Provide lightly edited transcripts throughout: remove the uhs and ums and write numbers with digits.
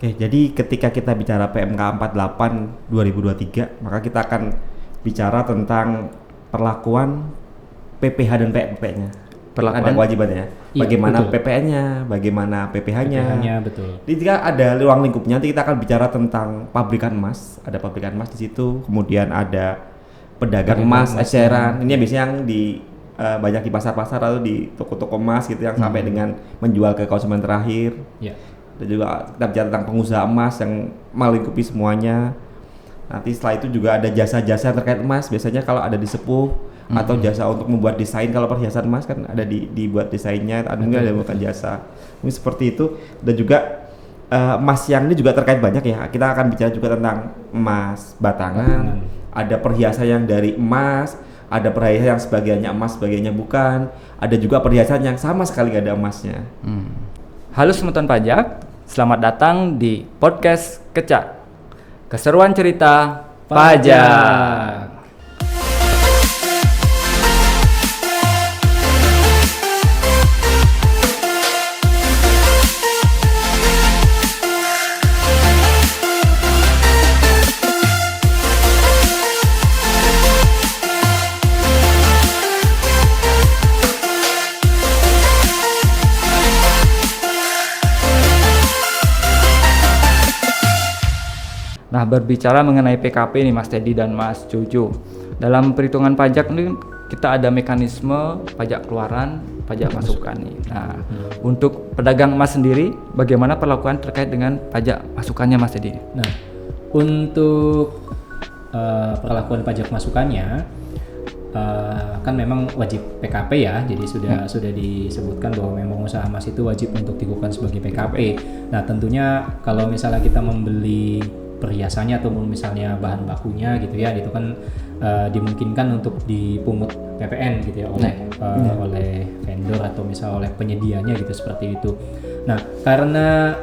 Oke, jadi ketika kita bicara PMK 48 2023, maka kita akan bicara tentang perlakuan PPH dan PPN-nya. Perlakuan Ada kewajibannya. Iya, Bagaimana betul. PPN-nya, bagaimana PPH-nya. PPH-nya betul. Jadi jika ada ruang lingkupnya, nanti kita akan bicara tentang pabrikan emas. Ada pabrikan emas di situ, kemudian ada pedagang emas, eceran. Ini biasanya yang di banyak di pasar-pasar atau di toko-toko emas gitu yang sampai dengan menjual ke konsumen terakhir. Ya. Dan juga kita bicara tentang pengusaha emas yang melingkupi semuanya. Nanti setelah itu juga ada jasa-jasa terkait emas. Biasanya kalau ada di sepuh atau jasa untuk membuat desain, kalau perhiasan emas kan ada dibuat desainnya, ada mungkin ada bukan jasa. Mungkin seperti itu. Dan juga emas yang ini juga terkait banyak ya. Kita akan bicara juga tentang emas batangan. Ada perhiasan yang dari emas, ada perhiasan yang sebagiannya emas, sebagiannya bukan. Ada juga perhiasan yang sama sekali nggak ada emasnya. Halo Semeton Pajak, selamat datang di podcast Kecak. Keseruan cerita pajak. Nah, berbicara mengenai PKP nih Mas Teddy dan Mas Jojo. Dalam perhitungan pajak ini kita ada mekanisme pajak keluaran, pajak masukan nih. Nah, untuk pedagang emas sendiri bagaimana perlakuan terkait dengan pajak masukannya Mas Teddy? Nah, untuk perlakuan pajak masukannya kan memang wajib PKP ya, jadi sudah disebutkan bahwa memang usaha emas itu wajib untuk dikukuhkan sebagai PKP. Nah, tentunya kalau misalnya kita membeli perhiasannya atau misalnya bahan bakunya gitu ya, itu kan dimungkinkan untuk dipungut PPN gitu ya oleh vendor atau misalnya oleh penyedianya gitu, seperti itu. Nah, karena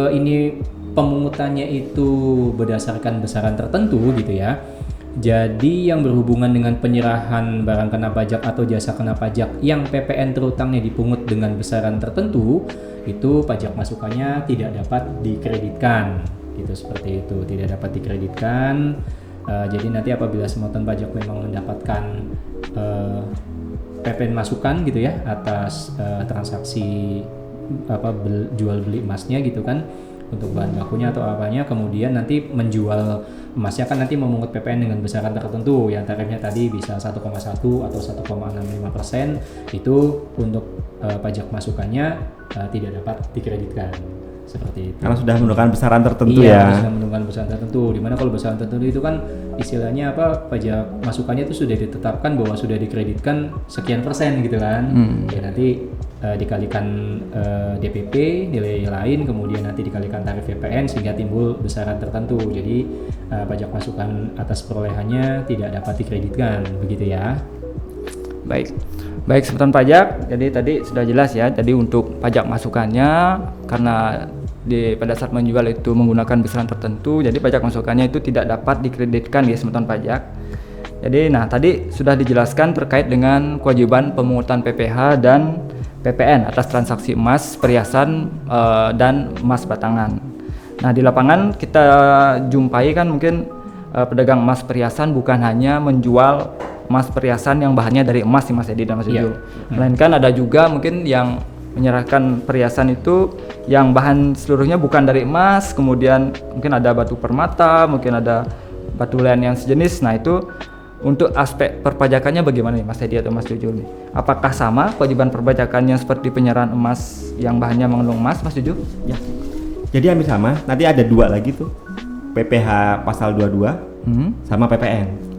ini pemungutannya itu berdasarkan besaran tertentu gitu ya, jadi yang berhubungan dengan penyerahan barang kena pajak atau jasa kena pajak yang PPN terutangnya dipungut dengan besaran tertentu, itu pajak masukannya tidak dapat dikreditkan gitu, seperti itu, tidak dapat dikreditkan. Jadi nanti apabila Semeton Pajak memang mendapatkan PPN masukan gitu ya atas transaksi jual beli emasnya gitu kan, untuk bahan bakunya atau apanya, kemudian nanti menjual emasnya kan nanti memungut PPN dengan besaran tertentu yang tarifnya tadi bisa 1,1 atau 1,65%, itu untuk pajak masukannya tidak dapat dikreditkan, seperti itu. Karena sudah menggunakan besaran tertentu Iya, sudah menggunakan besaran tertentu. Dimana kalau besaran tertentu itu kan istilahnya pajak masukannya itu sudah ditetapkan bahwa sudah dikreditkan sekian persen gitu kan. Ya nanti dikalikan DPP nilai lain, kemudian nanti dikalikan tarif PPN sehingga timbul besaran tertentu. Jadi pajak masukan atas perolehannya tidak dapat dikreditkan, begitu ya. Baik Semeton Pajak, jadi tadi sudah jelas ya. Jadi untuk pajak masukannya karena pada saat menjual itu menggunakan besaran tertentu, jadi pajak masukannya itu tidak dapat dikreditkan ya Semeton Pajak. Jadi tadi sudah dijelaskan terkait dengan kewajiban pemungutan PPH dan PPN atas transaksi emas, perhiasan dan emas batangan. Nah, di lapangan kita jumpai kan mungkin pedagang emas perhiasan bukan hanya menjual emas perhiasan yang bahannya dari emas nih Mas Edi dan Mas Jojo. Melainkan ada juga mungkin yang menyerahkan perhiasan itu yang bahan seluruhnya bukan dari emas, kemudian mungkin ada batu permata, mungkin ada batu lain yang sejenis. Nah, itu untuk aspek perpajakannya bagaimana nih Mas Edi atau Mas Jojo nih? Apakah sama kewajiban perpajakannya seperti penyerahan emas yang bahannya mengandung emas, Mas Jojo? Ya. Jadi hampir sama. Nanti ada dua lagi tuh. PPH pasal 22 sama PPN.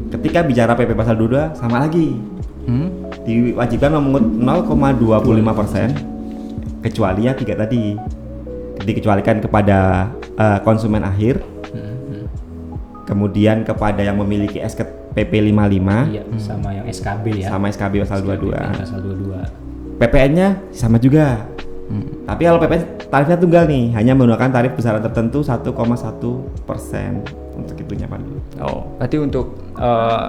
Ketika bicara PP pasal 22 sama lagi. Diwajibkan memungut 0,25% kecuali ya tiga tadi. Dikecualikan kepada konsumen akhir. Kemudian kepada yang memiliki PP 55. Iya, sama yang SKB ya. Sama SKB pasal 22. Pasal 22. PPN-nya sama juga. Tapi kalau PPN tarifnya tunggal nih, hanya menggunakan tarif besaran tertentu 1,1% untuk itunya Pak. Oh, berarti untuk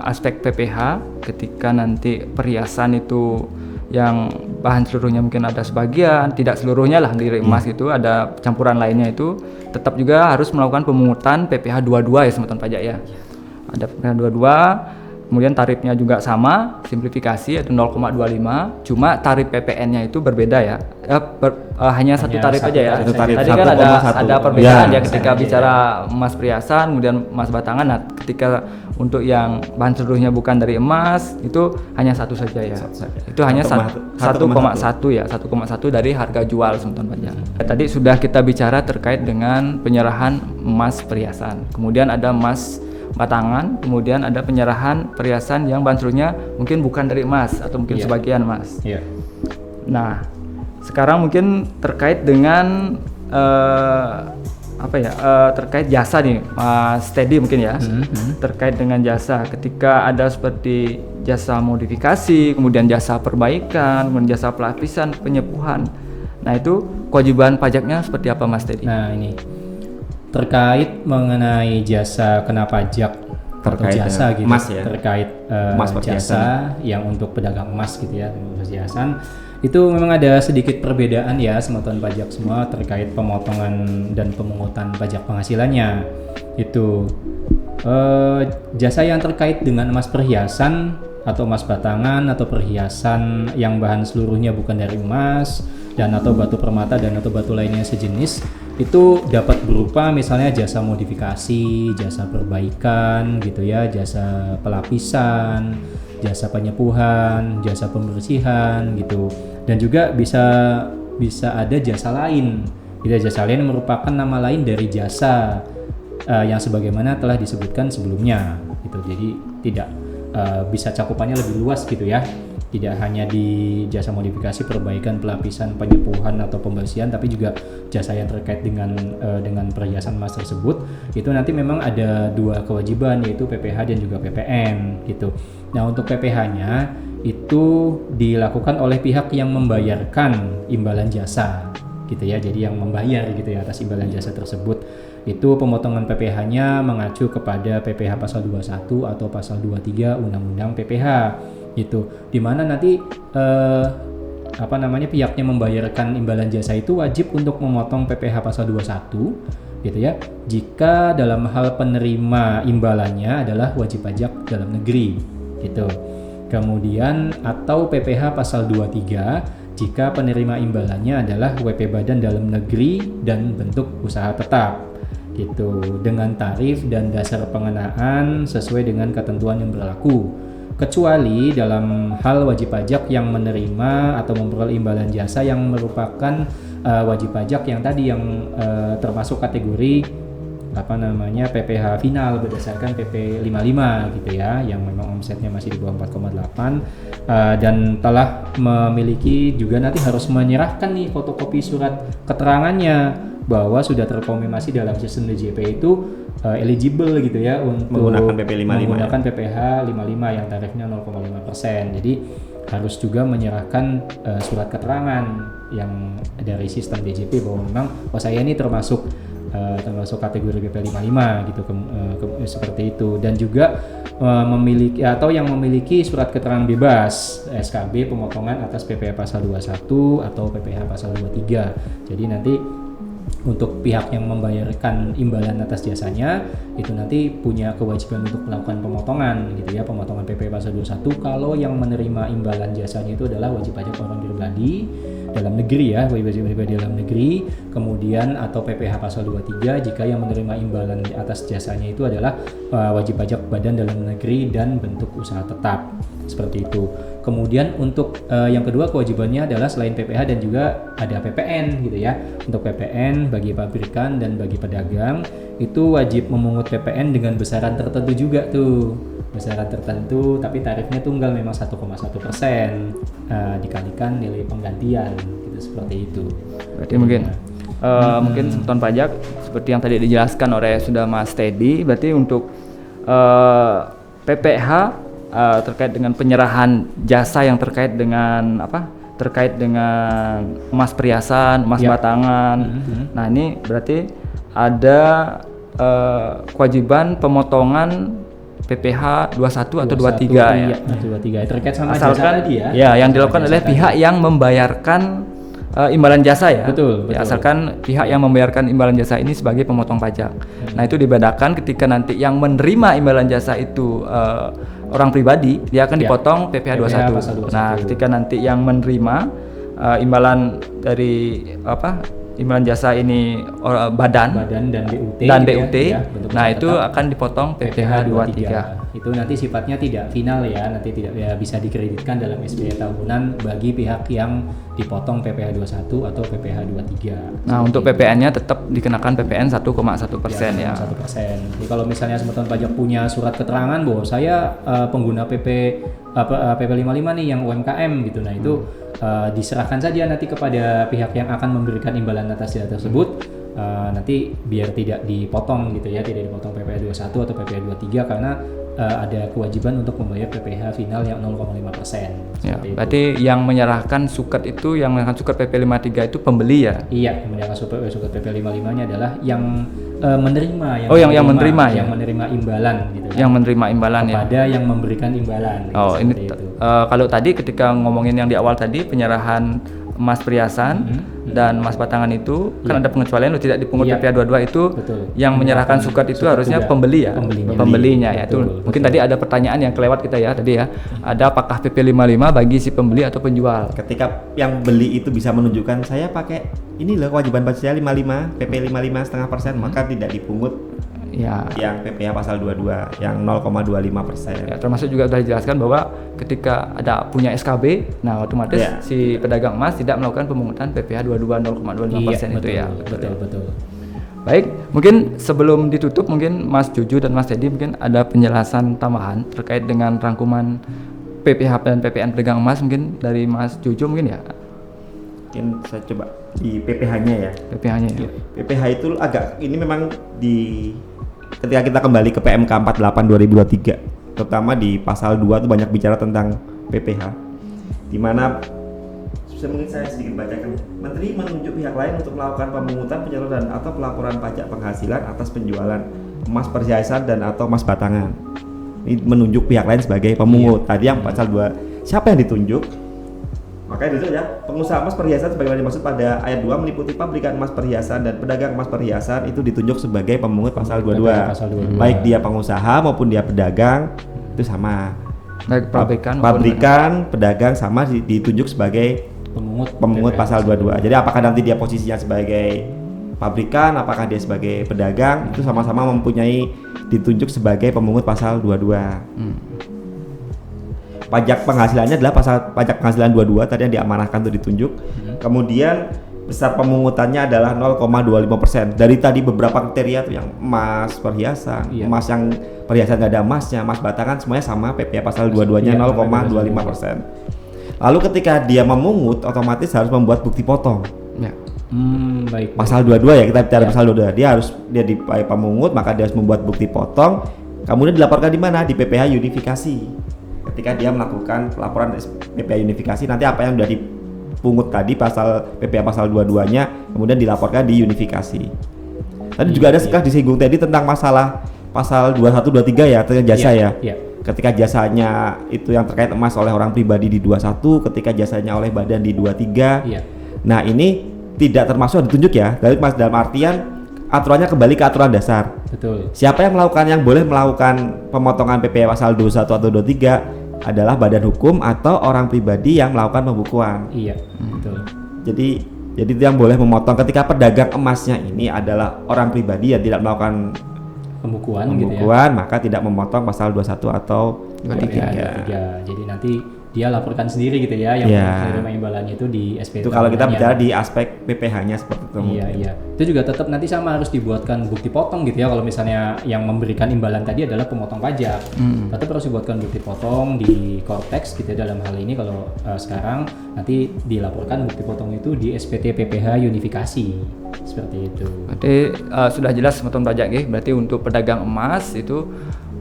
aspek PPH ketika nanti perhiasan itu yang bahan seluruhnya mungkin ada sebagian, tidak seluruhnya lah dari emas itu, ada campuran lainnya itu, tetap juga harus melakukan pemungutan PPh 22 ya teman-teman pajak ya. Ada PPh 22, kemudian tarifnya juga sama, simplifikasi ada 0,25, cuma tarif PPN-nya itu berbeda ya. Hanya satu tarif aja ya. Satu tarif, Tadi kan 1,1. ada perbedaan ya, Ya, ketika bicara emas perhiasan, kemudian emas batangan. Nah, ketika untuk yang bahan seluruhnya bukan dari emas itu hanya satu saja ya. Itu hanya 1,1 ya, 1,1 dari harga jual teman-teman pajak. Tadi sudah kita bicara terkait dengan penyerahan emas perhiasan. Kemudian ada emas batangan, kemudian ada penyerahan perhiasan yang bahan seluruhnya mungkin bukan dari emas atau mungkin sebagian emas. Nah, sekarang mungkin terkait dengan terkait jasa nih, Mas Teddy mungkin ya, terkait dengan jasa ketika ada seperti jasa modifikasi, kemudian jasa perbaikan, kemudian jasa pelapisan, penyepuhan. Nah itu kewajiban pajaknya seperti apa Mas Teddy? Nah ini terkait mengenai jasa kena pajak terkait atau jasa gitu, emas ya, terkait emas jasa yang untuk pedagang emas gitu ya, perhiasan. Itu memang ada sedikit perbedaan ya teman-teman pajak semua terkait pemotongan dan pemungutan pajak penghasilannya. Itu jasa yang terkait dengan emas perhiasan atau emas batangan atau perhiasan yang bahan seluruhnya bukan dari emas dan atau batu permata dan atau batu lainnya sejenis, itu dapat berupa misalnya jasa modifikasi, jasa perbaikan gitu ya, jasa pelapisan, jasa penyepuhan, jasa pembersihan gitu. Dan juga bisa ada jasa lain. Jasa lain merupakan nama lain dari jasa yang sebagaimana telah disebutkan sebelumnya gitu. Jadi tidak bisa cakupannya lebih luas gitu ya. Tidak hanya di jasa modifikasi, perbaikan, pelapisan, penyepuhan atau pembersihan, tapi juga jasa yang terkait dengan perhiasan emas tersebut. Itu nanti memang ada dua kewajiban, yaitu PPh dan juga PPN gitu. Nah untuk PPh-nya itu dilakukan oleh pihak yang membayarkan imbalan jasa gitu ya. Jadi yang membayar gitu ya atas imbalan jasa tersebut. Itu pemotongan PPh-nya mengacu kepada PPh pasal 21 atau pasal 23 Undang-Undang PPh gitu. Dimana nanti pihak yang membayarkan imbalan jasa itu wajib untuk memotong PPh pasal 21 gitu ya. Jika dalam hal penerima imbalannya adalah wajib pajak dalam negeri gitu. Kemudian atau PPh pasal 23 jika penerima imbalannya adalah WP Badan Dalam Negeri dan bentuk usaha tetap gitu, dengan tarif dan dasar pengenaan sesuai dengan ketentuan yang berlaku, kecuali dalam hal wajib pajak yang menerima atau memperoleh imbalan jasa yang merupakan wajib pajak yang tadi yang termasuk kategori PPh final berdasarkan PP 55 gitu ya, yang memang omsetnya masih di bawah 4,8 dan telah memiliki juga nanti harus menyerahkan nih fotokopi surat keterangannya bahwa sudah terkonfirmasi dalam sistem DJP itu eligible gitu ya untuk menggunakan PP 55 menggunakan PPh 55 yang tarifnya 0,5%. Jadi harus juga menyerahkan surat keterangan yang dari sistem DJP bahwa memang saya ini termasuk kategori PP 55 gitu seperti itu. Dan juga memiliki atau yang memiliki surat keterangan bebas SKB pemotongan atas PPh pasal 21 atau PPh pasal 23. Jadi nanti untuk pihak yang membayarkan imbalan atas jasanya itu nanti punya kewajiban untuk melakukan pemotongan gitu ya, pemotongan PP pasal 21 kalau yang menerima imbalan jasanya itu adalah wajib pajak orang pribadi dalam negeri ya, wajib pribadi dalam negeri, kemudian atau PPh pasal 23 jika yang menerima imbalan atas jasanya itu adalah wajib pajak badan dalam negeri dan bentuk usaha tetap seperti itu. Kemudian untuk yang kedua kewajibannya adalah selain PPh dan juga ada PPN gitu ya. Untuk PPN bagi pabrikan dan bagi pedagang itu wajib memungut PPN dengan besaran tertentu juga tuh. Besaran tertentu tapi tarifnya tunggal memang 1,1% dikalikan nilai penggantian gitu, seperti itu. Berarti mungkin teman pajak seperti yang tadi dijelaskan oleh sudah Mas Teddy, berarti untuk PPh terkait dengan penyerahan jasa yang terkait dengan terkait dengan emas perhiasan, emas batangan. Nah ini berarti ada kewajiban pemotongan PPh 21 atau 23 iya, ya. 23 terkait sama jasa Asalkan tadi ya. ya yang Sama dilakukan jasa oleh tadi. pihak yang membayarkan imbalan jasa ya. Betul, Ya, betul. asalkan pihak yang membayarkan imbalan jasa ini sebagai pemotong pajak. Nah, itu dibedakan ketika nanti yang menerima imbalan jasa itu orang pribadi, dia akan Ya. dipotong PPh 21. pasal 21. Nah, ketika nanti yang menerima imbalan dari imbalan jasa ini badan dan BUT dan gitu BUT. ya, bentuk Nah, usaha itu tetap. akan dipotong PPh 23. Itu nanti sifatnya tidak final ya, nanti tidak ya bisa dikreditkan dalam SPE tahunan bagi pihak yang dipotong PPh 21 atau PPh 23. Nah, untuk PPN-nya tetap dikenakan PPN 1,1% ya. 1%. Jadi kalau misalnya semeton pajak punya surat keterangan bahwa saya pengguna PP 55 nih yang UMKM gitu. Nah, itu diserahkan saja nanti kepada pihak yang akan memberikan imbalan atas data tersebut. Nanti biar tidak dipotong gitu ya, tidak dipotong PPh 21 atau PPh 23 karena ada kewajiban untuk membayar PPh final yang 0,5%. Ya, Seperti itu. berarti yang menyerahkan suket itu, yang menyerahkan suket PP 53 itu pembeli ya? Iya, yang menyerahkan suket PP 55-nya adalah yang menerima, yang menerima ya? yang menerima imbalan gitu. Yang menerima imbalan ya? Kepada yang memberikan imbalan. gitu, Oh, ini seperti itu. kalau tadi ketika ngomongin yang di awal tadi penyerahan emas perhiasan dan emas batangan itu kan ada pengecualian lo tidak dipungut Iya. PPh 22 itu Betul. yang menyerahkan suket itu suket harusnya juga. pembeli ya, Pembelinya. ya itu. Betul, Mungkin betul. tadi ada pertanyaan yang kelewat kita ya tadi ya. Ada apakah PP 55 bagi si pembeli atau penjual? Ketika yang beli itu bisa menunjukkan saya pakai ini loh kewajiban pajak saya 55, PP 55,5%, maka tidak dipungut Ya. yang PPh pasal 22 yang 0,25%. Ya, termasuk juga sudah dijelaskan bahwa ketika ada punya SKB, nah otomatis Ya. si pedagang emas tidak melakukan pemungutan PPh 22 0,25% itu ya. Betul. Baik, mungkin sebelum ditutup mungkin Mas Juju dan Mas Teddy mungkin ada penjelasan tambahan terkait dengan rangkuman PPh dan PPN pedagang emas, mungkin dari Mas Juju mungkin ya, Mungkin saya coba di PPh-nya ya. PPh-nya ya. PPh itu agak ini memang ketika kita kembali ke PMK 48 2023, terutama di pasal 2 itu banyak bicara tentang PPh, di mana mungkin saya sedikit bacakan. Menteri menunjuk pihak lain untuk melakukan pemungutan, penyaluran atau pelaporan pajak penghasilan atas penjualan emas perhiasan dan atau emas batangan. Ini menunjuk pihak lain sebagai pemungut. Tadi yang pasal 2, siapa yang ditunjuk? Makanya itu ya, pengusaha emas perhiasan sebagaimana dimaksud pada ayat 2 meliputi pabrikan emas perhiasan dan pedagang emas perhiasan itu ditunjuk sebagai pemungut pasal 22. Pasal 22. Baik dia pengusaha maupun dia pedagang itu sama. Baik pabrikan maupun Pabrikan, pedagang sama ditunjuk sebagai pemungut PPh pasal 22. Jadi apakah nanti dia posisinya sebagai pabrikan, apakah dia sebagai pedagang, itu sama-sama mempunyai ditunjuk sebagai pemungut pasal 22. Pajak penghasilannya adalah pasal pajak penghasilan 22 tadi yang diamanahkan untuk ditunjuk. Kemudian besar pemungutannya adalah 0,25%. Dari tadi beberapa kriteria tuh yang emas perhiasan, Iya. emas yang perhiasan nggak ada emasnya, emas batangan semuanya sama, PPh pasal 22-nya Iya, 0,25%. Lalu ketika dia memungut otomatis harus membuat bukti potong. ya. Baik. Pasal 22 ya, kita bicara pasal 22. Dia di pemungut maka dia harus membuat bukti potong. Kemudian dilaporkan di mana? Di PPh unifikasi. Ketika dia melakukan pelaporan PPh unifikasi, nanti apa yang sudah dipungut tadi pasal PPh pasal 22-nya kemudian dilaporkan di unifikasi. Tadi juga ada sekali disinggung tadi tentang masalah pasal 21 23 ya, tentang jasa ya. Iya. Ketika jasanya itu yang terkait emas oleh orang pribadi di 21, ketika jasanya oleh badan di 23. Iya. Nah, ini tidak termasuk ditunjuk ya. Dalam artian aturannya kembali ke aturan dasar. Betul. Siapa yang boleh melakukan pemotongan PPh pasal 21 atau 23 adalah badan hukum atau orang pribadi yang melakukan pembukuan. Iya. Betul. Jadi itu yang boleh memotong ketika pedagang emasnya ini adalah orang pribadi yang tidak melakukan Pembukuan gitu ya. pembukuan, maka tidak memotong pasal 21 atau 23. 23. Jadi nanti dia laporkan sendiri gitu ya, yang Iya. menerima imbalannya itu di SPT. Itu kalau kita bicara di aspek PPh-nya seperti itu. Iya, iya. Itu juga tetap nanti sama harus dibuatkan bukti potong gitu ya. Kalau misalnya yang memberikan imbalan tadi adalah pemotong pajak, tetap harus dibuatkan bukti potong di Cortex gitu ya. Dalam hal ini kalau sekarang nanti dilaporkan bukti potong itu di SPT PPh unifikasi seperti itu. Berarti sudah jelas teman-teman pajak ya. Berarti untuk pedagang emas itu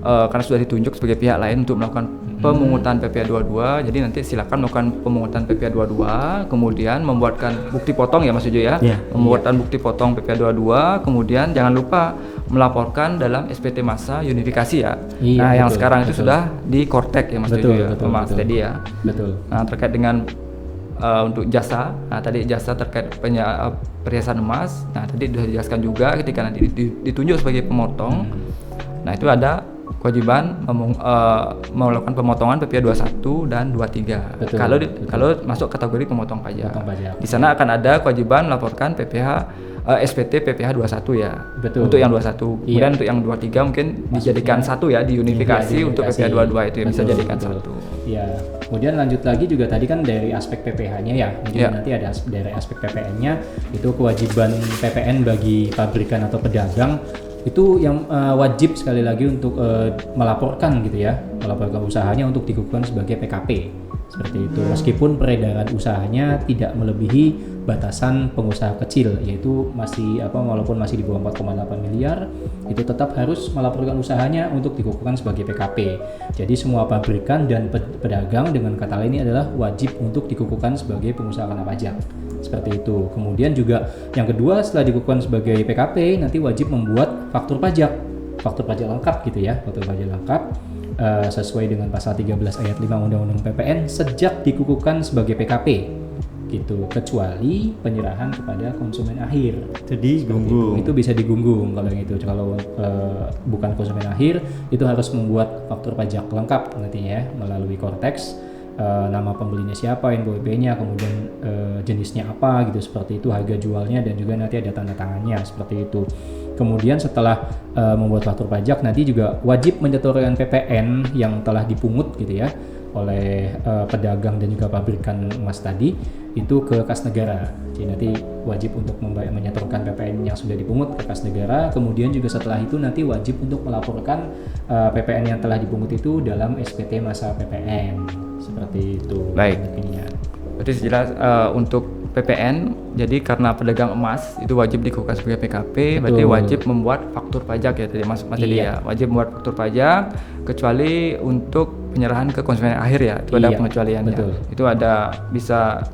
karena sudah ditunjuk sebagai pihak lain untuk melakukan pemungutan PPh 22. Jadi nanti silakan melakukan pemungutan PPh 22, kemudian membuatkan bukti potong ya Mas Ujo ya. Iya. Membuatkan bukti potong PPh 22, kemudian jangan lupa melaporkan dalam SPT masa unifikasi ya. Iya, Nah, yang betul, sekarang itu betul. sudah di Kortek ya Mas Betul, Ujo ya, betul, Mas betul. Teddy ya. Betul. Nah, terkait dengan untuk jasa, nah tadi jasa terkait perhiasan emas, nah tadi sudah dijelaskan juga ketika nanti ditunjuk sebagai pemotong, nah itu ada kewajiban melakukan pemotongan PPh 21 dan 23. Betul, Kalau masuk kategori pemotong pajak. Potong pajak. Di sana akan ada kewajiban melaporkan SPT PPh 21 ya. Betul. Untuk yang 21. Iya. Kemudian untuk yang 23 mungkin dijadikan satu ya, diunifikasi Iya, untuk diunifikasi. PPh 22 itu ya, bisa Betul, jadikan betul. satu. Ya, kemudian lanjut lagi juga tadi kan dari aspek PPh-nya ya. Jadi Ya. nanti ada dari aspek PPN-nya itu kewajiban PPN bagi pabrikan atau pedagang itu yang wajib sekali lagi untuk melaporkan gitu ya, melaporkan usahanya untuk dikukuhkan sebagai PKP. Seperti itu. Meskipun peredaran usahanya tidak melebihi batasan pengusaha kecil, yaitu masih walaupun masih di bawah 4,8 miliar, itu tetap harus melaporkan usahanya untuk dikukuhkan sebagai PKP. Jadi semua pabrikan dan pedagang dengan kata lain ini adalah wajib untuk dikukuhkan sebagai pengusaha kena pajak. Seperti itu. Kemudian juga yang kedua, setelah dikukuhkan sebagai PKP, nanti wajib membuat faktur pajak lengkap gitu ya, faktur pajak lengkap sesuai dengan pasal 13 ayat 5 Undang-Undang PPN sejak dikukuhkan sebagai PKP gitu, kecuali penyerahan kepada konsumen akhir. Jadi gunggung. Itu bisa digunggung kalau yang itu. Kalau bukan konsumen akhir, itu harus membuat faktur pajak lengkap nantinya ya, melalui Kortex, nama pembelinya siapa, NPWP-nya, kemudian jenisnya apa gitu, seperti itu, harga jualnya, dan juga nanti ada tanda tangannya seperti itu. Kemudian setelah membuat faktur pajak, nanti juga wajib menyetorkan PPN yang telah dipungut gitu ya oleh pedagang dan juga pabrikan emas tadi itu ke kas negara. Jadi nanti wajib untuk menyetorkan PPN yang sudah dipungut ke kas negara. Kemudian juga setelah itu nanti wajib untuk melaporkan PPN yang telah dipungut itu dalam SPT masa PPN. Seperti itu. Baik. Intinya. Berarti jelas untuk PPN, jadi karena pedagang emas itu wajib dikukuhkan sebagai PKP, berarti Betul. wajib membuat faktur pajak ya tadi Mas tadi Iya. ya, wajib membuat faktur pajak kecuali untuk penyerahan ke konsumen akhir ya, itu ada Iya, pengecualiannya. betul. Itu ada bisa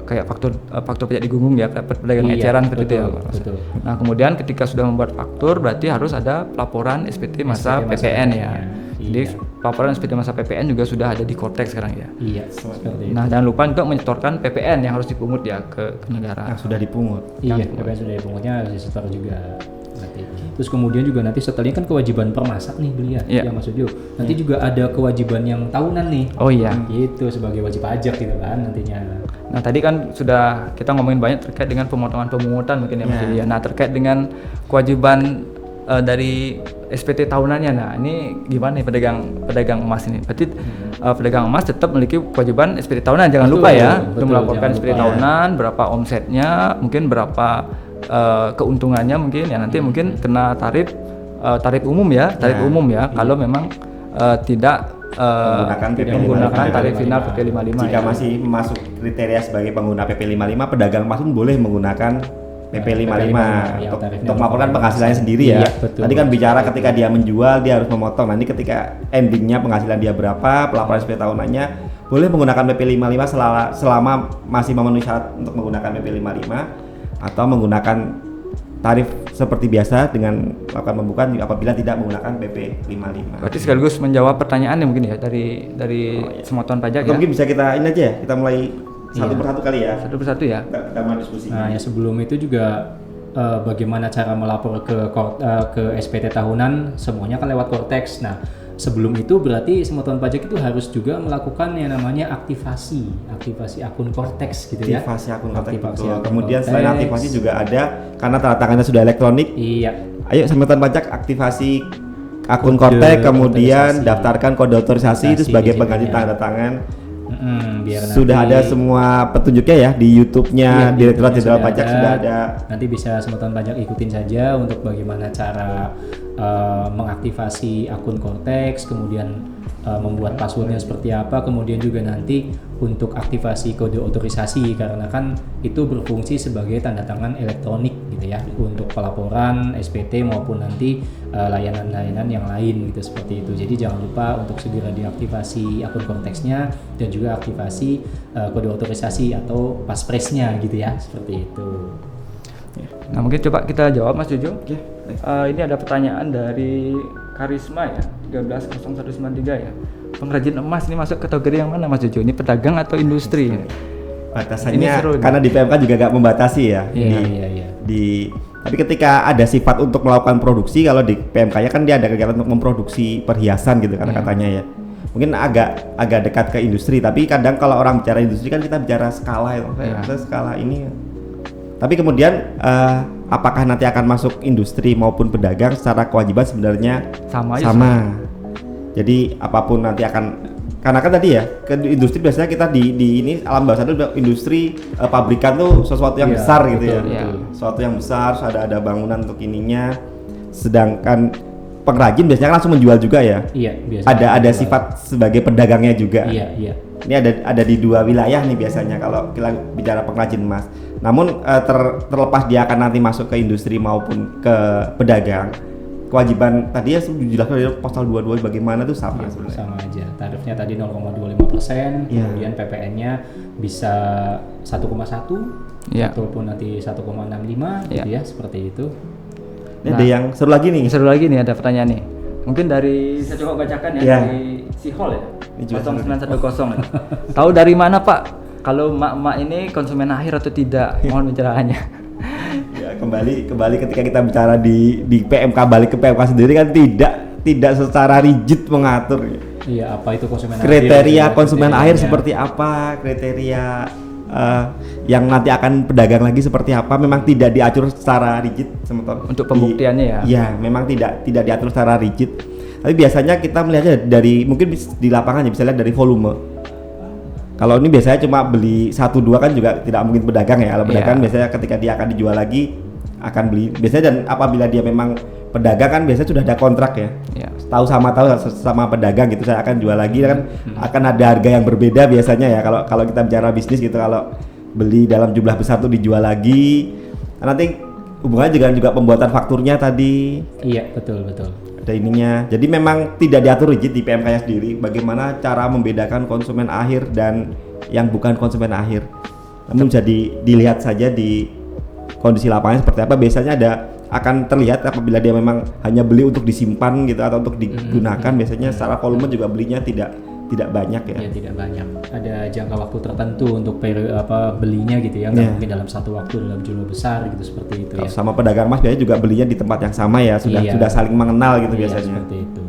kayak faktur pajak digunggung ya, pedagang Iya, eceran seperti itu ya. betul, Mas. betul. Nah kemudian ketika sudah membuat faktur berarti harus ada pelaporan SPT masa SPT masa PPN ya. PPN. Jadi Iya. pelaporan SPT masa PPN juga sudah ada di Kortex sekarang ya. Iya, seperti itu. Nah, jangan lupa juga menyetorkan PPN yang harus dipungut ya ke negara. Yang sudah dipungut. Iya, PPN sudah dipungutnya harus disetor juga. Nanti. Terus kemudian juga nanti setelahnya kan kewajiban permasak nih beli ya, Iya. ya Mas Ujo. Nanti juga ada kewajiban yang tahunan nih. Oh iya. Gitu sebagai wajib pajak gitu kan nantinya. Nah, tadi kan sudah kita ngomongin banyak terkait dengan pemotongan pemungutan mungkin ya Mas Iya. Yudi ya. Nah, terkait dengan kewajiban dari SPT tahunannya. Nah, ini gimana nih pedagang emas ini? Berarti pedagang emas tetap memiliki kewajiban SPT tahunan. Jangan Betul, lupa ya betul, untuk melaporkan jangan SPT lupa. tahunan, berapa omsetnya, mungkin berapa keuntungannya mungkin ya, nanti mungkin kena tarif umum ya, umum ya. Kalau memang tidak menggunakan tarif final PP 55 Jika ya. masih masuk kriteria sebagai pengguna PP 55, pedagang emas pun boleh menggunakan PP 55 yang tarifnya untuk melaporkan penghasilannya sendiri ya. Iya, betul. Tadi kan bicara ketika dia menjual dia harus memotong. Nanti ketika endingnya penghasilan dia berapa, pelaporan SPT tahunannya boleh menggunakan PP 55 selama masih memenuhi syarat untuk menggunakan PP 55 atau menggunakan tarif seperti biasa dengan melakukan pembukaan apabila tidak menggunakan PP 55. Berarti sekaligus menjawab pertanyaannya mungkin ya dari semotoran pajak Atau ya. mungkin bisa kita ini aja ya, kita mulai satu persatu kali ya. Satu persatu ya. Kita mulai diskusi. Nah, ya sebelum itu juga bagaimana cara melapor ke SPT tahunan, semuanya kan lewat Kortex. Nah, sebelum itu berarti semotoran pajak itu harus juga melakukan yang namanya aktivasi akun Kortex gitu ya. Aktivasi akun Kortex. Aktivasi Betul. akun Kemudian Kortex. selain aktivasi juga ada karena tanda tangannya sudah elektronik. Iya. Ayo semotoran pajak aktivasi akun Kode Kortex, kemudian otorisasi. daftarkan kode otorisasi itu sebagai Otorisasi pengganti izinnya. tanda tangan. Biar Sudah nanti- ada semua petunjuknya ya di YouTube-nya Iya, Direktorat YouTube-nya Jenderal Pajak sudah ada. Nanti bisa semotoran pajak ikutin saja untuk bagaimana cara mengaktifasi akun Kortex, kemudian membuat passwordnya seperti apa, kemudian juga nanti untuk aktivasi kode otorisasi, karena kan itu berfungsi sebagai tanda tangan elektronik gitu ya untuk pelaporan SPT maupun nanti layanan-layanan yang lain gitu, seperti itu. Jadi jangan lupa untuk segera diaktifasi akun konteksnya dan juga aktivasi kode otorisasi atau passphrase-nya gitu ya, seperti itu. Nah mungkin coba kita jawab Mas Jojo. Oke. Ini ada pertanyaan dari Karisma ya, 130193 ya. Pengrajin emas ini masuk kategori yang mana Mas Jojo? Ini pedagang atau industri? Batasannya Ini seru, karena di PMK juga gak membatasi ya. Iya. Tapi ketika ada sifat untuk melakukan produksi, kalau di PMK-nya kan dia ada kegiatan untuk memproduksi perhiasan gitu kan katanya ya. Mungkin agak dekat ke industri, tapi kadang kalau orang bicara industri kan kita bicara skala itu, skala ini. Tapi kemudian apakah nanti akan masuk industri maupun pedagang, secara kewajiban sebenarnya sama. Jadi apapun nanti akan, karena kan tadi ya ke industri biasanya kita di ini alam bawah sadar industri pabrikan tuh sesuatu yang besar gitu ya. Sesuatu yang besar, ada bangunan untuk ininya. Sedangkan pengrajin biasanya kan langsung menjual juga ya. Iya, biasanya. Ada sifat sebagai pedagangnya juga. Iya. Ini ada di dua wilayah nih biasanya kalau kita bicara pengrajin emas. Namun terlepas dia akan nanti masuk ke industri maupun ke pedagang, kewajiban tadi ya dijelaskan dari pasal 22 bagaimana tuh sama sebenarnya. Sama aja. Tarifnya tadi 0,25%, kemudian PPN-nya bisa 1,1 ataupun nanti 1,65 gitu ya, seperti itu. Ini ada yang seru lagi nih. Seru lagi nih, ada pertanyaan nih. Mungkin dari saya coba bacakan ya, dari si Hall ya. 0910 ya. Tahu dari mana Pak kalau emak-emak ini konsumen akhir atau tidak? Mohon pencerahannya. Ya, kembali ketika kita bicara di PMK, balik ke PMK sendiri kan tidak secara rigid mengatur. Iya, apa itu konsumen kriteria akhir? Konsumen akhir seperti apa? Kriteria yang nanti akan pedagang lagi seperti apa? Memang tidak diatur secara rigid, untuk pembuktiannya ya. Iya, memang tidak diatur secara rigid. Tapi biasanya kita melihatnya dari mungkin di lapangan ya, bisa lihat dari volume. Kalau ini biasanya cuma beli 1-2 kan juga tidak mungkin pedagang ya. Kalau pedagang biasanya ketika dia akan dijual lagi akan beli biasanya, dan apabila dia memang pedagang kan biasanya sudah ada kontrak ya. Tahu sama pedagang gitu, saya akan jual lagi kan akan ada harga yang berbeda biasanya ya kalau kita bicara bisnis gitu. Kalau beli dalam jumlah besar tuh dijual lagi. Nanti hubungannya juga pembuatan fakturnya tadi. Iya, betul. Ada ininya. Jadi memang tidak diatur rigid di PMK-nya sendiri bagaimana cara membedakan konsumen akhir dan yang bukan konsumen akhir. Namun jadi dilihat saja di kondisi lapangan seperti apa. Biasanya akan terlihat apabila dia memang hanya beli untuk disimpan gitu atau untuk digunakan. Biasanya secara volume juga belinya tidak banyak ya. Iya, tidak banyak. Ada jangka waktu tertentu untuk belinya gitu ya. Nggak mungkin dalam satu waktu dalam jumlah besar gitu, seperti itu. Kalau sama pedagang emas biasanya juga belinya di tempat yang sama ya, sudah saling mengenal gitu biasanya. Seperti itu.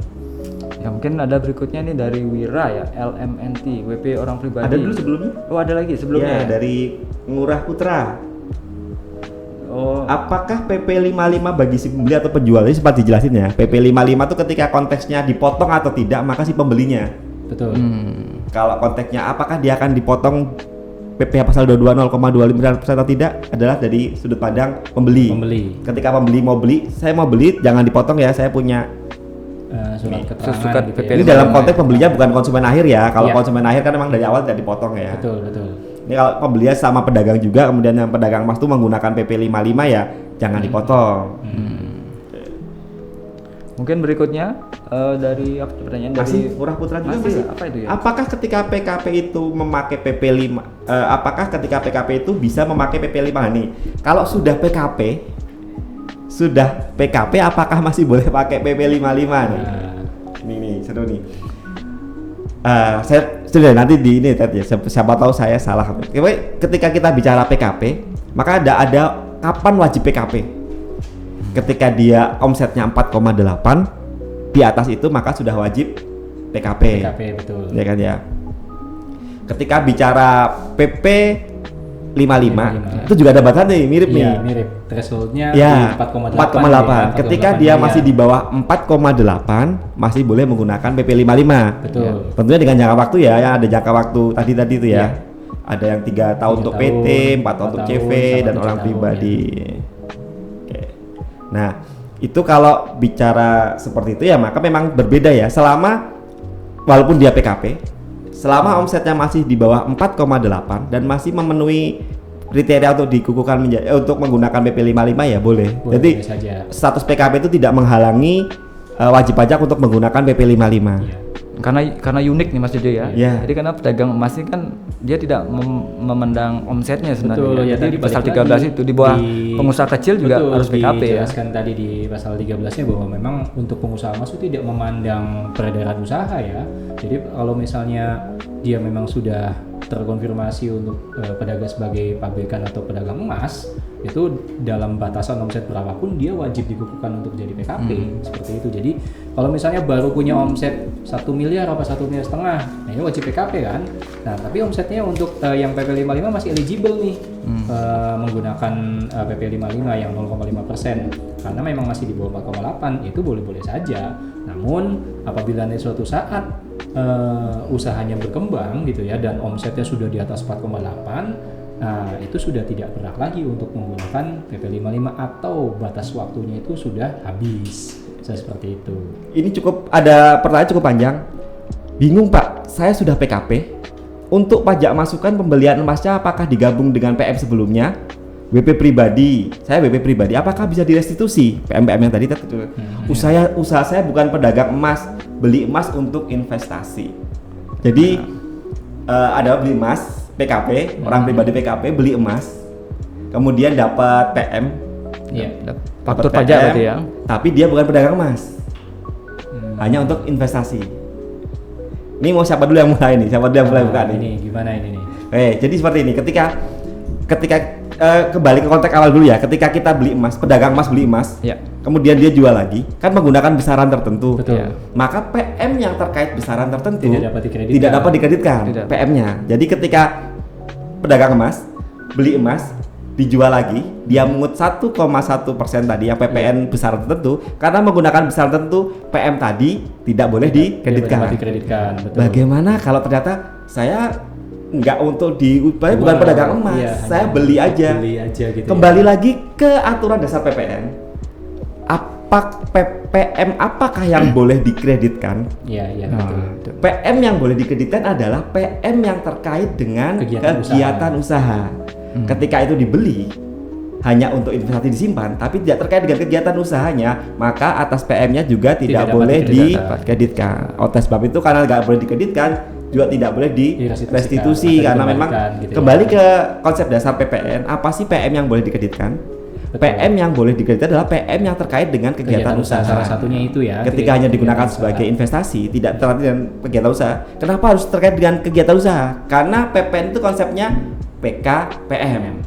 Ya mungkin ada berikutnya nih dari Wira ya, LMNT, WP orang pribadi. Ada dulu sebelumnya? Oh, ada lagi sebelumnya. Ya, dari Ngurah Putra. Oh. Apakah PP 55 bagi si pembeli atau penjual? Ini sempat dijelasin ya. PP 55 itu ketika konteksnya dipotong atau tidak, maka si pembelinya. Betul. Kalau konteksnya apakah dia akan dipotong PPh pasal 22 0,25% atau tidak adalah dari sudut pandang pembeli. Ketika pembeli mau beli, saya mau beli jangan dipotong ya, saya punya surat keterangan gitu ya. Ini dalam konteks pembelinya bukan konsumen akhir ya. Kalau konsumen akhir kan memang dari awal tidak dipotong ya. Betul. Ini kalau pembelinya sama pedagang juga, kemudian yang pedagang emas itu menggunakan PP 55 ya jangan dipotong. Mungkin berikutnya dari pertanyaan masih dari Murah Putra juga masih. Apa itu ya? Apakah ketika PKP itu memakai PP 5 apakah ketika PKP itu bisa memakai PP 5 nih? Kalau sudah PKP apakah masih boleh pakai PP 55 nih? Ini seru nih. Saya sudah nanti di ini tadi ya, siapa tahu saya salah. Ketika kita bicara PKP, maka ada kapan wajib PKP? Ketika dia omsetnya 4,8 di atas itu maka sudah wajib PKP. Betul. Ya kan ya. Ketika bicara PP 55 itu juga ada batasan nih, mirip nih. Mirip. Thresholdnya ya, 4,8. Ketika dia masih di bawah 4,8 masih boleh menggunakan PP 55. Betul. Ya. Tentunya dengan jangka waktu ya, yang ada jangka waktu tadi itu ya. Ada yang 3 tahun untuk PT, 4 tahun untuk CV dan orang pribadi. Nah, itu kalau bicara seperti itu ya maka memang berbeda ya. Selama walaupun dia PKP, selama omsetnya masih di bawah 4,8 dan masih memenuhi kriteria untuk dikukuhkan untuk menggunakan PP 55 ya boleh. Jadi boleh saja. status PKP itu tidak menghalangi wajib pajak untuk menggunakan PP 55. Iya. Karena unik nih Mas Jojo ya. Iya. Jadi karena pedagang emas ini kan dia tidak memandang omsetnya sebenarnya. Betul, ya, Jadi tadi pasal balik 13 lagi itu di bawah di- pengusaha kecil juga betul, harus PKP ya. dijelaskan tadi di pasal 13-nya bahwa memang untuk pengusaha emas itu tidak memandang peredaran usaha ya. Jadi kalau misalnya dia memang sudah terkonfirmasi untuk pedagang sebagai pabrikan atau pedagang emas, itu dalam batasan omset berapapun dia wajib dikukuhkan untuk jadi PKP seperti itu. Jadi kalau misalnya baru punya omset 1 miliar apa 1,5 miliar, nah ini wajib PKP kan. Nah tapi omsetnya untuk yang PP 55 masih eligible nih menggunakan PP 55 yang 0,5% karena memang masih di bawah 4,8, itu boleh-boleh saja. Namun apabila nanti suatu saat usahanya berkembang gitu ya dan omsetnya sudah di atas 4,8, nah itu sudah tidak berhak lagi untuk menggunakan PP 55 atau batas waktunya itu sudah habis. Seperti itu. Ini ada pertanyaan cukup panjang. Bingung Pak, saya sudah PKP. Untuk pajak masukan pembelian emasnya apakah digabung dengan PM sebelumnya? WP pribadi, saya WP pribadi, apakah bisa direstitusi? PM yang tadi usaha saya bukan pedagang emas, beli emas untuk investasi. Jadi ada beli emas PKP, orang pribadi PKP beli emas, kemudian dapat PM, Faktur dapat pajak PM, berarti ya. tapi dia bukan pedagang emas, hanya untuk investasi. Ini mau siapa dulu yang mulai nih? Siapa dulu yang mulai buka nih? Ini gimana ini nih? Jadi seperti ini, ketika kembali ke konteks awal dulu ya, ketika kita beli emas, pedagang emas beli emas, Ya. kemudian dia jual lagi, kan menggunakan besaran tertentu. Betul. Ya. Maka PM yang terkait besaran tertentu Tidak dapat dikreditkan. Tidak. PM-nya. Jadi ketika pedagang emas beli emas dijual lagi, dia mengut 1,1% tadi yang PPN besaran tertentu, karena menggunakan besaran tertentu PM tadi tidak boleh dikreditkan. Betul. Bagaimana kalau ternyata saya nggak untuk saya bukan pedagang emas, Iya, saya hanya beli aja. Beli aja gitu. Kembali lagi ke aturan dasar PPN. PM apakah yang boleh dikreditkan? Iya, Nah, betul. PM yang boleh dikreditkan adalah PM yang terkait dengan kegiatan usaha. Ketika itu dibeli hanya untuk investasi disimpan, tapi tidak terkait dengan kegiatan usahanya, maka atas PM-nya juga tidak dapat boleh dikreditkan. dikreditkan. Oleh sebab itu karena nggak boleh dikreditkan, juga tidak boleh direstitusi Atau karena memang dikembalikan gitu ya. kembali ke konsep dasar PPN. Apa sih PM yang boleh dikreditkan? Betul. PM yang boleh dikreditkan adalah PM yang terkait dengan kegiatan usaha. Salah satunya itu ya. Ketika hanya digunakan kegiatan sebagai usaha. investasi, tidak terkait dengan kegiatan usaha. Kenapa harus terkait dengan kegiatan usaha? Karena PPN itu konsepnya PKPM.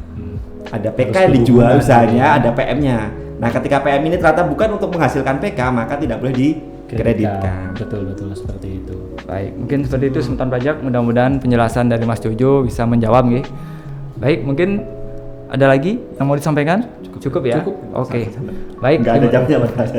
Ada PK yang dijual usahanya, ada PM-nya. Nah, ketika PM ini ternyata bukan untuk menghasilkan PK, maka tidak boleh dikreditkan. Betul seperti itu. Baik, mungkin seperti itu Semeton Pajak. Mudah-mudahan penjelasan dari Mas Jojo bisa menjawab nggih. Baik, mungkin ada lagi yang mau disampaikan? Cukup ya? Cukup. Oke. Baik. Nggak ada jamnya Mas.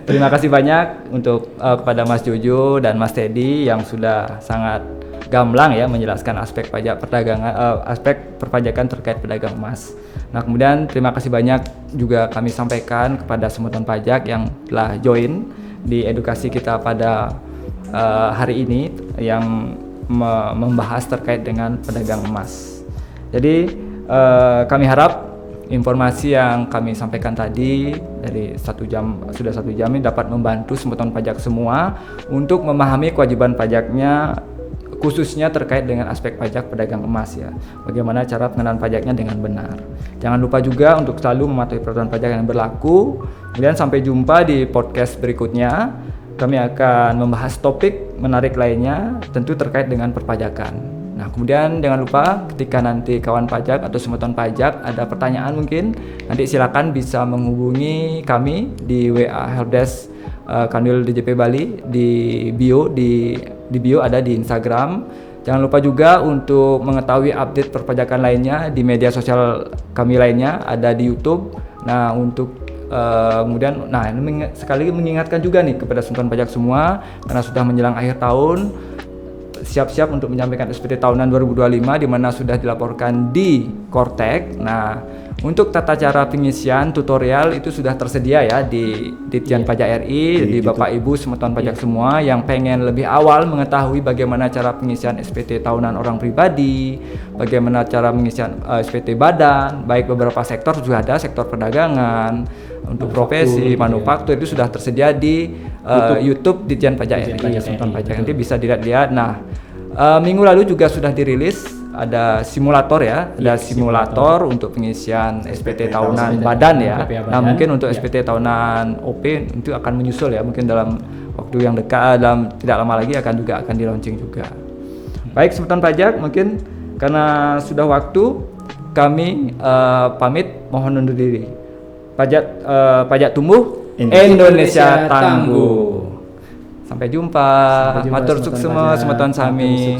Terima kasih banyak untuk kepada Mas Jojo dan Mas Teddy yang sudah sangat gamblang ya menjelaskan aspek pajak perdagangan, aspek perpajakan terkait pedagang emas. Nah, kemudian terima kasih banyak juga kami sampaikan kepada Semeton Pajak yang telah join di edukasi kita pada hari ini yang membahas terkait dengan pedagang emas. Jadi kami harap informasi yang kami sampaikan tadi dari 1 jam sudah 1 jam ini dapat membantu Semeton Pajak semua untuk memahami kewajiban pajaknya, khususnya terkait dengan aspek pajak pedagang emas ya. Bagaimana cara pengenaan pajaknya dengan benar. Jangan lupa juga untuk selalu mematuhi peraturan pajak yang berlaku. Kemudian sampai jumpa di podcast berikutnya. Kami akan membahas topik menarik lainnya tentu terkait dengan perpajakan. Nah, kemudian jangan lupa ketika nanti kawan pajak atau Semeton Pajak ada pertanyaan mungkin, nanti silakan bisa menghubungi kami di WA Helpdesk Kanwil DJP Bali di bio ada di Instagram. Jangan lupa juga untuk mengetahui update perpajakan lainnya di media sosial kami lainnya, ada di YouTube. Nah, untuk kemudian ini sekali lagi mengingatkan juga nih kepada Semeton Pajak semua, karena sudah menjelang akhir tahun, siap-siap untuk menyampaikan SPT tahunan 2025 di mana sudah dilaporkan di Kortek. Nah, Untuk tata cara pengisian tutorial itu sudah tersedia ya di Ditjen Pajak RI, di Bapak Ibu semeton pajak semua yang pengen lebih awal mengetahui bagaimana cara pengisian SPT tahunan orang pribadi, bagaimana cara pengisian SPT badan, baik beberapa sektor juga ada, sektor perdagangan, untuk profesi, manufaktur itu sudah tersedia di YouTube Ditjen Pajak RI, semeton pajak. Nanti bisa dilihat-lihat. Nah, minggu lalu juga sudah dirilis ada simulator ya, ada simulator untuk pengisian SPT tahunan badan ya. Nah, mungkin untuk SPT tahunan OP itu akan menyusul ya, mungkin dalam waktu yang dekat, dalam tidak lama lagi akan di launching juga. Baik, semeton pajak, mungkin karena sudah waktu kami pamit, mohon undur diri. Pajak tumbuh, Indonesia tangguh. Sampai jumpa. Matur sukses semeton sami.